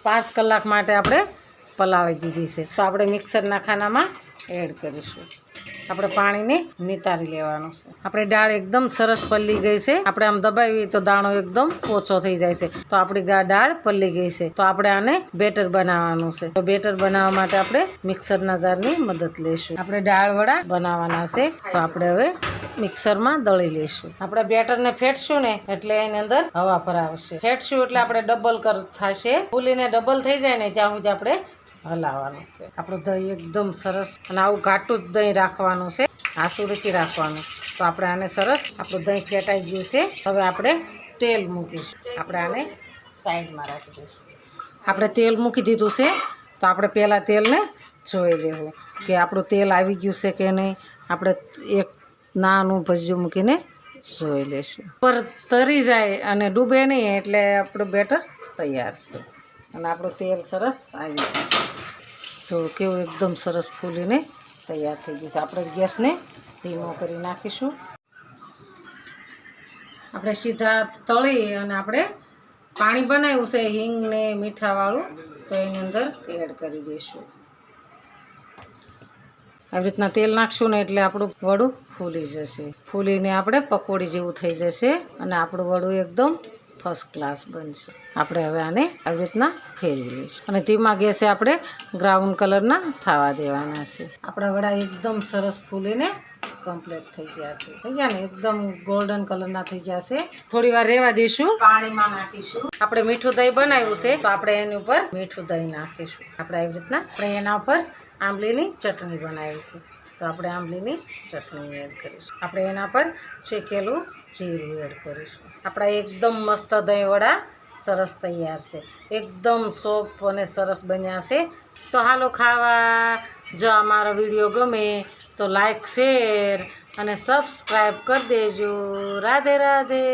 5 કલાક માટે આપણે પલાળી દીધી છે। તો આપણે મિક્સરના ખાનામાં એડ કરીશું। આપણે પાણીને નિતારી લેવાનું છે। આપણે દાળ એકદમ સરસ પલળી ગઈ છે। આપણે આમ દબાવીએ તો દાણો એકદમ ઓછો થઈ જાય છે। તો આપણી દાળ પલળી ગઈ છે। તો આપણે આને બેટર બનાવવાનું છે। તો બેટર બનાવવા માટે આપણે મિક્સરના જારની મદદ લઈશું। આપણે દાળ વડા બનાવવાના છે। તો આપણે હવે મિક્સરમાં દળી લઈશું। આપણે બેટરને ફેટશું ને એટલે એની અંદર હવા ભરાવશે। ફેટશું એટલે આપણે ડબલ થશે। ફૂલીને ડબલ થઈ જાય ને ત્યાં સુધી આપણે હલાવવાનું છે। આપણું દહીં એકદમ સરસ અને આવું ઘાટું જ દહીં રાખવાનું છે, આસું નથી રાખવાનું। તો આપણે આને સરસ આપણું દહીં ફેટાઈ ગયું છે। હવે આપણે તેલ મૂકીશું। આપણે આને સાઈડમાં રાખી દઈશું। આપણે તેલ મૂકી દીધું છે। તો આપણે પહેલાં તેલને જોઈ લેવું કે આપણું તેલ આવી ગયું છે કે નહીં। આપણે એક નાનું ભજીયું મૂકીને જોઈ લઈશું। પર તરી જાય અને ડૂબે નહીં એટલે આપણું બેટર તૈયાર છે। અને આપણું તેલ સરસ આવી ગયું જો કેવું એકદમ સરસ ફૂલીને તૈયાર થઈ ગયું છે। આપણે ગેસને ધીમો કરી નાખીશું। આપણે સીધા તળી અને આપણે પાણી બનાવ્યું છે હિંગ ને મીઠાવાળું, તો એની અંદર એડ કરી દઈશું। આવી રીતના તેલ નાખશું ને એટલે આપણું વડું ફૂલી જશે। ફૂલીને આપણે પકોડી જેવું થઈ જશે અને આપણું વડું એકદમ ફર્સ્ટ ક્લાસ બનશે। આપણે હવે આને આવી રીતના ફેરવી લઈશું અને ધીમા ગેસે આપણે બ્રાઉન કલરના થવા દેવાના છે। આપણા વડા એકદમ સરસ ફૂલીને કમ્પ્લીટ થઈ ગયા છે। થઈ ગયા ને એકદમ ગોલ્ડન કલરના થઈ ગયા છે। થોડી વાર રહેવા દઈશું। પાણીમાં નાખીશું। આપણે મીઠું દહીં બનાવ્યું છે તો આપણે એની ઉપર મીઠું દહીં નાખીશું। આપણે આવી રીતના આપણે એના ઉપર આંબલીની ચટણી બનાવી છે તો આપણે આંબલીની ચટણી એડ કરીશું। આપણે એના પર શેકેલું જીરું એડ કરીશું। આપણા એકદમ મસ્ત દહીં વડા સરસ તૈયાર છે। એકદમ સોફ્ટ અને સરસ બન્યા છે। તો હાલો ખાવા। જો અમારો વિડીયો ગમે તો લાઈક, શેર અને સબસ્ક્રાઈબ કરી દેજો। રાધે રાધે।